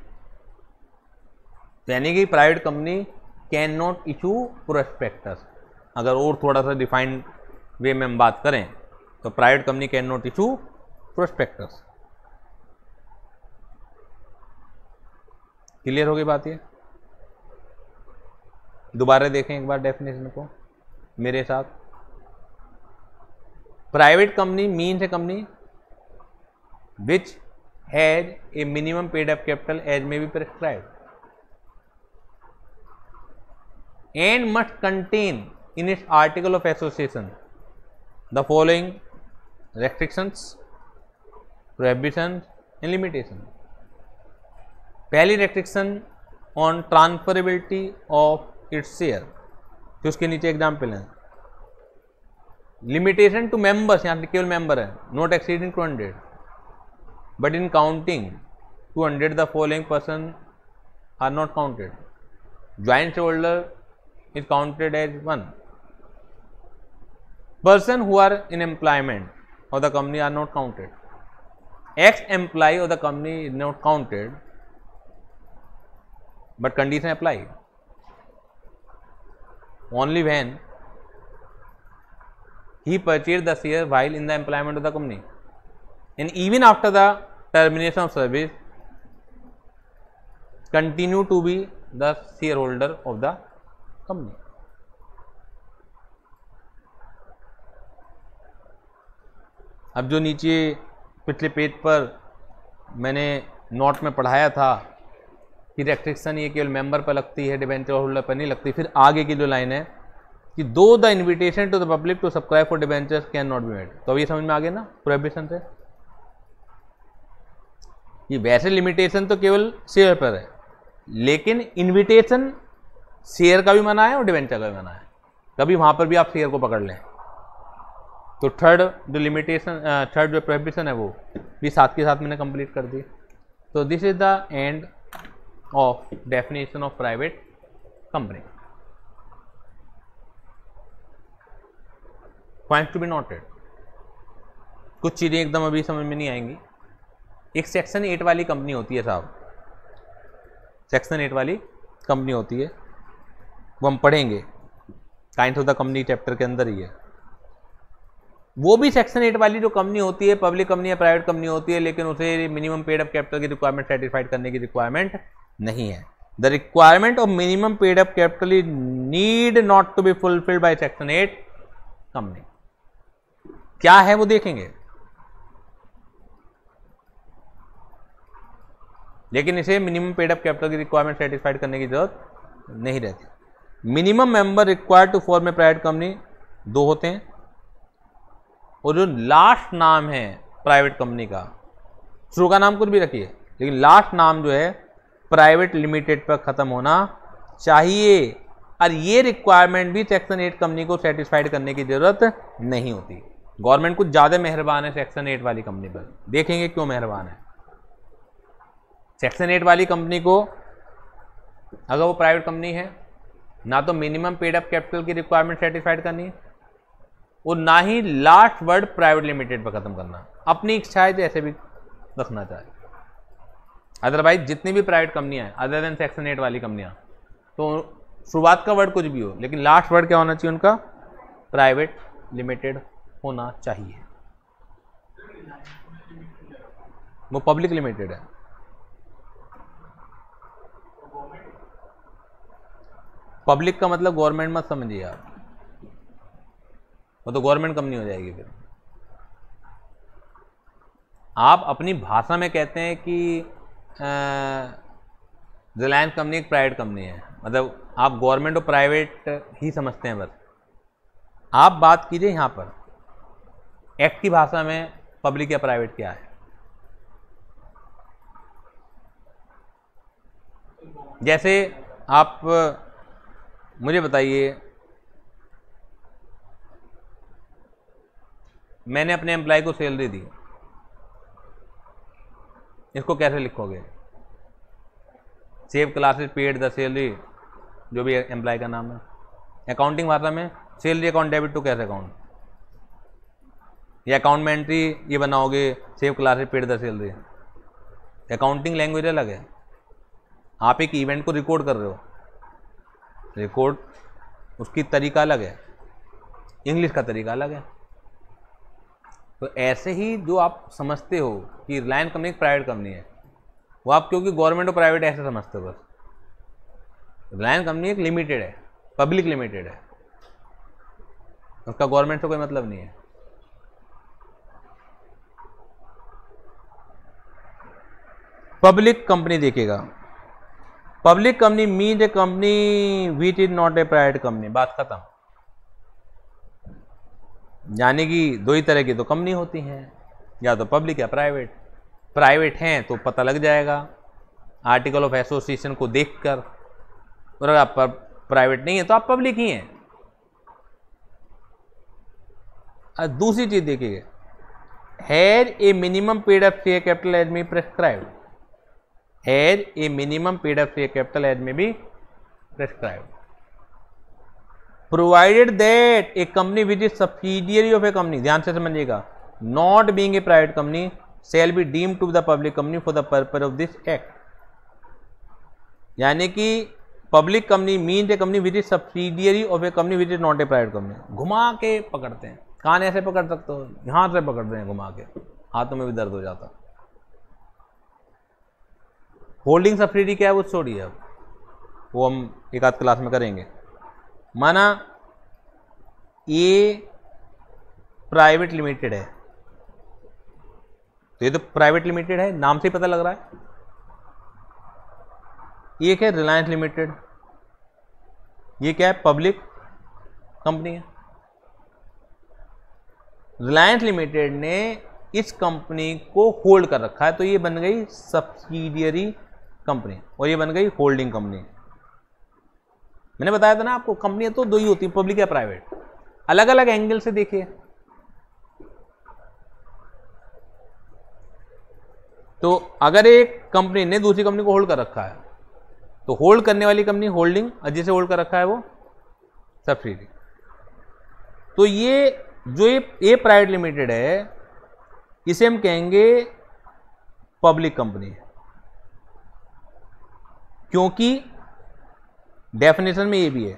यानी कि private company can not issue prospectus. अगर और थोड़ा सा डिफाइंड वे में हम बात करें तो private company can not issue prospectus. Clear हो गई बात. ये दोबारा देखें एक बार डेफिनेशन को मेरे साथ. Private company means a company which has a minimum paid up capital as may be prescribed and must contain in its article of association the following restrictions, prohibitions and limitations. पहली restriction on transferability of its share, जो उसके नीचे एग्जाम्पल है. लिमिटेशन टू मेंबर्स, यहाँ पे केवल मेंबर है, not exceeding 200, but in counting 200 the following person are not counted. Joint share holder is counted as 1. Person who are in employment of the company are not counted. Ex-employee of the company is not counted, but condition apply only when he purchased the share while in the employment of the company, and even after the termination of service continue to be the shareholder of the company. अब जो नीचे पिछले पेज पर मैंने नोट में पढ़ाया था कि रेस्ट्रिक्शन ये केवल मेंबर पर लगती है, डिबेंचर होल्डर पर नहीं लगती। फिर आगे की जो लाइन है कि दो the invitation to the public to subscribe for debentures can not be made. तो अब ये समझ में आ गया ना प्रोहिबिशन से। ये वैसे लिमिटेशन तो केवल शेयर पर है, लेकिन इन्विटेशन शेयर का भी मना है और डिबेंचर का भी मना है। कभी वहां पर भी आप शेयर को पकड़ लें। तो थर्ड जो लिमिटेशन, थर्ड जो प्रोहिबिशन है वो भी साथ के साथ मैंने कंप्लीट कर दी। तो this is the end of definition of private company. Point two be noted. कुछ चीज़ें एकदम अभी समझ में नहीं आएंगी। एक सेक्शन 8 वाली कंपनी होती है साहब, सेक्शन 8 वाली कंपनी होती है, वो हम पढ़ेंगे kind of the company chapter के अंदर ही है। वो भी सेक्शन 8 वाली जो कंपनी होती है, पब्लिक कंपनी या प्राइवेट कंपनी होती है, लेकिन उसे मिनिमम पेड अप कैपिटल की रिक्वायरमेंट सेटिस्फाइड करने की रिक्वायरमेंट नहीं है। The requirement of minimum paid up capital is need not to be fulfilled by section 8 company. क्या है वो देखेंगे, लेकिन इसे मिनिमम पेड अप कैपिटल की रिक्वायरमेंट सेटिस्फाइड करने की जरूरत नहीं रहती। Minimum member required to form a private company 2 होते हैं, और जो लास्ट नाम है प्राइवेट कंपनी का, शुरू का नाम कुछ भी रखिए, लेकिन लास्ट नाम जो है प्राइवेट लिमिटेड पर खत्म होना चाहिए। और ये रिक्वायरमेंट भी सेक्शन 8 कंपनी को सेटिस्फाइड करने की जरूरत नहीं होती। गवर्नमेंट कुछ ज़्यादा मेहरबान है सेक्शन 8 वाली कंपनी पर, देखेंगे क्यों मेहरबान है। सेक्शन 8 वाली कंपनी को अगर वो प्राइवेट कंपनी है, ना तो मिनिमम पेड अप कैपिटल की रिक्वायरमेंट सेटिस्फाइड करनी है, और ना ही लास्ट वर्ड प्राइवेट लिमिटेड पर खत्म करना। अपनी इच्छा है जैसे भी रखना चाहे। अदरवाइज जितनी भी प्राइवेट कंपनियां हैं अदर देन सेक्शन 8 वाली कंपनियां, तो शुरुआत का वर्ड कुछ भी हो, लेकिन लास्ट वर्ड क्या होना चाहिए उनका, प्राइवेट लिमिटेड होना चाहिए। वो पब्लिक लिमिटेड है। पब्लिक का मतलब गवर्नमेंट मत समझिए आप, वो तो गवर्नमेंट कंपनी हो जाएगी। फिर आप अपनी भाषा में कहते हैं कि रिलायंस कंपनी एक प्राइवेट कंपनी है, मतलब आप गवर्नमेंट और प्राइवेट ही समझते हैं बस। आप बात कीजिए यहाँ पर एक्ट की भाषा में पब्लिक या प्राइवेट क्या है। जैसे आप मुझे बताइए, मैंने अपने एम्प्लॉय को सैलरी दी, इसको कैसे लिखोगे? Save classes paid the salary, जो भी एम्प्लॉय का नाम है। अकाउंटिंग भाषा में salary account debit to cash account, या अकाउंट में एंट्री ये बनाओगे save classes paid the salary. Accounting language अलग है। आप एक इवेंट को रिकॉर्ड कर रहे हो, रिकॉर्ड उसकी तरीका अलग है, इंग्लिश का तरीका अलग है। तो ऐसे ही जो आप समझते हो कि रिलायंस कंपनी एक प्राइवेट कंपनी है, वो आप क्योंकि गवर्नमेंट और प्राइवेट ऐसे समझते हो बस। रिलायंस कंपनी एक लिमिटेड है, पब्लिक लिमिटेड है, उसका गवर्नमेंट से कोई मतलब नहीं है। पब्लिक कंपनी देखिएगा, public company mean A company which is not a private company, बात खत्म। यानी कि दो ही तरह की तो कंपनी होती हैं, या तो पब्लिक या प्राइवेट। प्राइवेट हैं तो पता लग जाएगा आर्टिकल ऑफ एसोसिएशन को देखकर, और अगर आप प्राइवेट नहीं है तो आप पब्लिक ही हैं। दूसरी चीज देखिए, has a minimum paid up share capital as may prescribed, has a minimum paid up share capital as may be prescribed, provided that a company which is subsidiary of a company, ध्यान से समझिएगा, not being a private company shall be deemed to the public company for the purpose of this act. यानी कि public company means a company which is subsidiary of a company which is not a private company. घुमा के पकड़ते हैं, कान ऐसे पकड़ सकते हो, यहां से पकड़ रहे हैं घुमा के, हाथों में भी दर्द हो जाता। होल्डिंग सब्सिडी क्या है वो छोड़िए, अब वो हम एक आध क्लास में करेंगे। माना ये प्राइवेट लिमिटेड है, तो ये तो प्राइवेट लिमिटेड है, नाम से ही पता लग रहा है। एक है रिलायंस लिमिटेड, ये क्या है, पब्लिक कंपनी है। रिलायंस लिमिटेड ने इस कंपनी को होल्ड कर रखा है, तो ये बन गई सब्सिडियरी कंपनी और ये बन गई होल्डिंग कंपनी। मैंने बताया था ना आपको, कंपनियां तो दो ही होती है, पब्लिक या प्राइवेट। अलग अलग एंगल से देखिए, तो अगर एक कंपनी ने दूसरी कंपनी को होल्ड कर रखा है तो होल्ड करने वाली कंपनी होल्डिंग, और जिसे होल्ड कर रखा है वो सब्सिडी। तो ये जो ये प्राइवेट लिमिटेड है, इसे हम कहेंगे पब्लिक कंपनी, क्योंकि डेफिनेशन में ये भी है,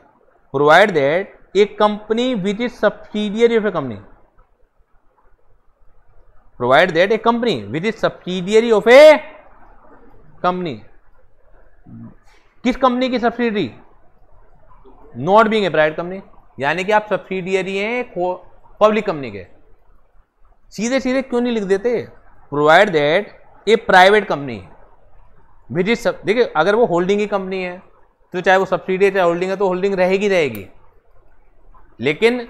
provide that a company which is subsidiary of a company, provide that a company which is subsidiary of a company. किस कंपनी की subsidiary? Not being a private company, यानी कि आप सब्सिडियरी हैं पब्लिक कंपनी के। सीधे सीधे क्यों नहीं लिख देते? Provide that A private company which is, देखिए अगर वो होल्डिंग की कंपनी है तो चाहे वो सब्सिडी चाहे होल्डिंग है तो होल्डिंग रहेगी। लेकिन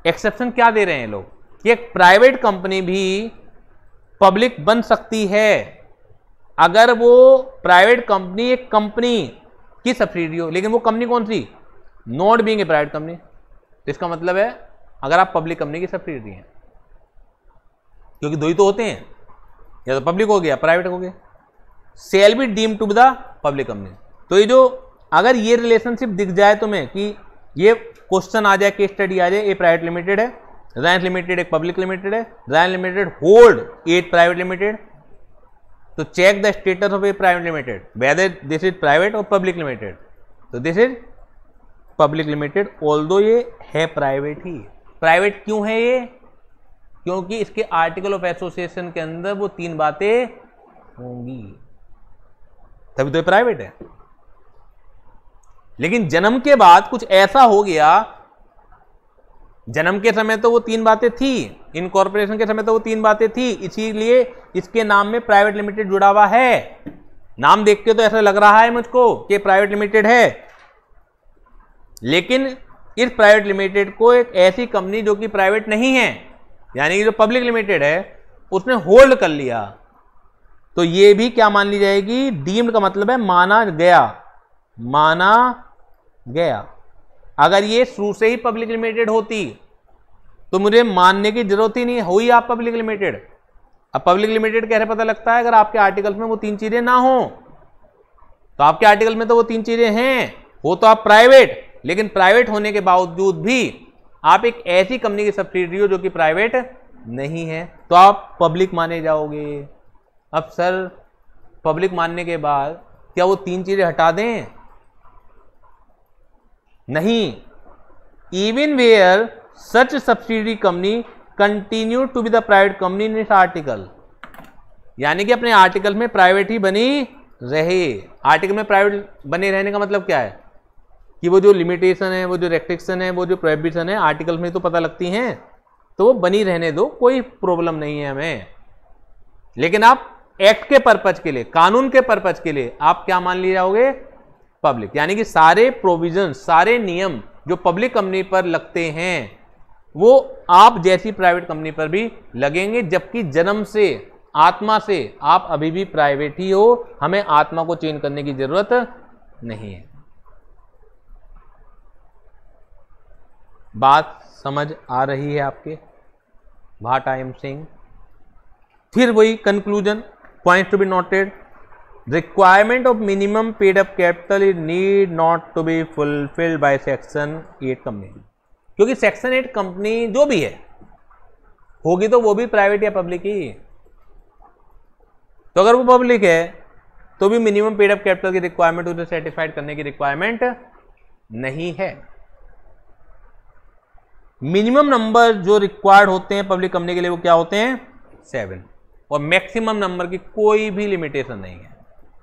एक्सेप्शन क्या दे रहे हैं लोग कि एक प्राइवेट कंपनी भी पब्लिक बन सकती है अगर वो प्राइवेट कंपनी एक कंपनी की सब्सिडी हो, लेकिन वो कंपनी कौन सी? Not being a private company. तो इसका मतलब है अगर आप पब्लिक कंपनी की सब्सिडी हैं, क्योंकि दो ही तो होते हैं, या तो पब्लिक हो गया प्राइवेट हो गया, shall be deem to the public company. तो ये जो अगर ये रिलेशनशिप दिख जाए तुम्हें कि ये क्वेश्चन आ जाए, केस स्टडी आ जाए, ए प्राइवेट लिमिटेड है, रिलायंस लिमिटेड एक पब्लिक लिमिटेड है, Reliance limited hold 8 private limited, तो check the status of a private limited whether this is private और पब्लिक लिमिटेड। तो this is public limited, although ये है प्राइवेट ही। प्राइवेट क्यों है ये? क्योंकि इसके आर्टिकल ऑफ एसोसिएशन के अंदर वो 3 बातें होंगी, तभी तो ये प्राइवेट है। लेकिन जन्म के बाद कुछ ऐसा हो गया, जन्म के समय तो वो 3 बातें थी, इनकॉर्पोरेशन के समय तो वो 3 बातें थी, इसीलिए इसके नाम में प्राइवेट लिमिटेड जुड़ा हुआ है। नाम देख के तो ऐसा लग रहा है मुझको कि प्राइवेट लिमिटेड है, लेकिन इस प्राइवेट लिमिटेड को एक ऐसी कंपनी जो कि प्राइवेट नहीं है, यानी कि जो पब्लिक लिमिटेड है, उसने होल्ड कर लिया, तो ये भी क्या मान ली जाएगी? डीम्ड का मतलब है माना गया, माना गया। अगर ये शुरू से ही पब्लिक लिमिटेड होती तो मुझे मानने की जरूरत ही नहीं, हुई आप पब्लिक लिमिटेड। अब पब्लिक लिमिटेड कैसे पता लगता है? अगर आपके आर्टिकल में वो 3 चीजें ना हो, तो आपके आर्टिकल में तो वो 3 चीजें हैं, हो तो आप प्राइवेट, लेकिन प्राइवेट होने के बावजूद भी आप एक ऐसी कंपनी की सब्सिडी हो जो कि प्राइवेट नहीं है, तो आप पब्लिक माने जाओगे। अब सर पब्लिक मानने के बाद क्या वो 3 चीजें हटा दें? नहीं, even where such subsidy company continue to be the private company in इस आर्टिकल, यानी कि अपने आर्टिकल में प्राइवेट ही बनी रहे। आर्टिकल में प्राइवेट बने रहने का मतलब क्या है? कि वो जो लिमिटेशन है, वो जो रेस्ट्रिक्शन है, वो जो प्रोहिबिशन है, आर्टिकल में तो पता लगती हैं, तो वो बनी रहने दो, कोई प्रॉब्लम नहीं है हमें। लेकिन आप एक्ट के पर्पज के लिए, कानून के पर्पज के लिए आप क्या मान लिए जाओगे? पब्लिक, यानी कि सारे प्रोविजन, सारे नियम जो पब्लिक कंपनी पर लगते हैं वो आप जैसी प्राइवेट कंपनी पर भी लगेंगे, जबकि जन्म से, आत्मा से आप अभी भी प्राइवेट ही हो, हमें आत्मा को चेंज करने की जरूरत नहीं है। बात समझ आ रही है आपके? What I am saying. फिर वही conclusion, points to be noted. Requirement of minimum paid up capital is need not to be fulfilled by section 8 company, क्योंकि सेक्शन 8 कंपनी जो भी है होगी तो वो भी प्राइवेट या पब्लिक ही। तो अगर वो पब्लिक है तो भी मिनिमम पेड अप कैपिटल की रिक्वायरमेंट उसे सेटिस्फाइड करने की रिक्वायरमेंट नहीं है। मिनिमम नंबर जो रिक्वायर्ड होते हैं पब्लिक कंपनी के लिए वो क्या होते हैं? 7, और मैक्सिमम नंबर की कोई भी लिमिटेशन नहीं है,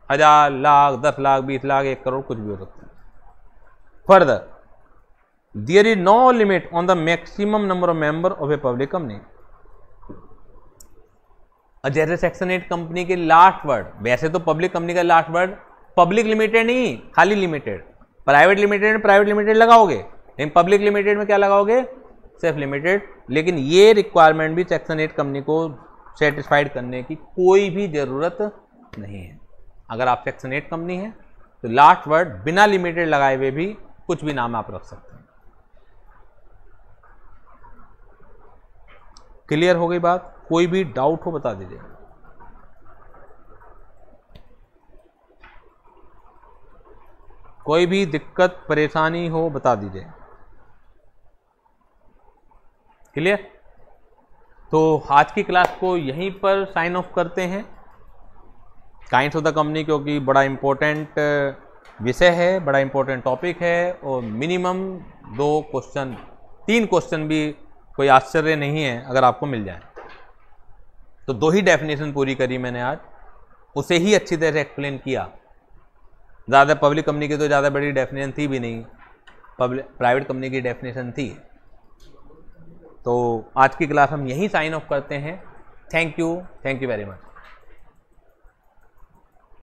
1000, लाख, 10 लाख, 20 लाख, 1 करोड़, कुछ भी हो सकता है। Further, there is no limit on the maximum number of member of a public company. और जैसे सेक्शन 8 कंपनी के लास्ट वर्ड, वैसे तो पब्लिक कंपनी का लास्ट वर्ड पब्लिक लिमिटेड नहीं, खाली लिमिटेड। प्राइवेट लिमिटेड में प्राइवेट लिमिटेड लगाओगे, लेकिन पब्लिक लिमिटेड में क्या लगाओगे, सेल्फ लिमिटेड। लेकिन ये रिक्वायरमेंट भी सेक्शन 8 कंपनी को सेटिस्फाइड करने की कोई भी ज़रूरत नहीं है। अगर आप सेक्शन 8 कंपनी है तो लास्ट वर्ड बिना लिमिटेड लगाए हुए भी कुछ भी नाम आप रख सकते हैं। क्लियर हो गई बात? कोई भी डाउट हो बता दीजिए। कोई भी दिक्कत परेशानी हो बता दीजिए। क्लियर? तो आज की क्लास को यहीं पर साइन ऑफ करते हैं। काइंड्स ऑफ द कंपनी, क्योंकि बड़ा इंपॉर्टेंट विषय है, बड़ा इंपॉर्टेंट टॉपिक है, और मिनिमम 3 क्वेश्चन भी कोई आश्चर्य नहीं है अगर आपको मिल जाए। तो 2 ही डेफिनेशन पूरी करी मैंने आज, उसे ही अच्छी तरह से एक्सप्लेन किया। ज़्यादा पब्लिक कंपनी की तो ज़्यादा बड़ी डेफिनेशन थी भी नहीं, प्राइवेट कंपनी की डेफिनेशन थी। तो आज की क्लास हम यहीं साइन ऑफ करते हैं। Thank you very much.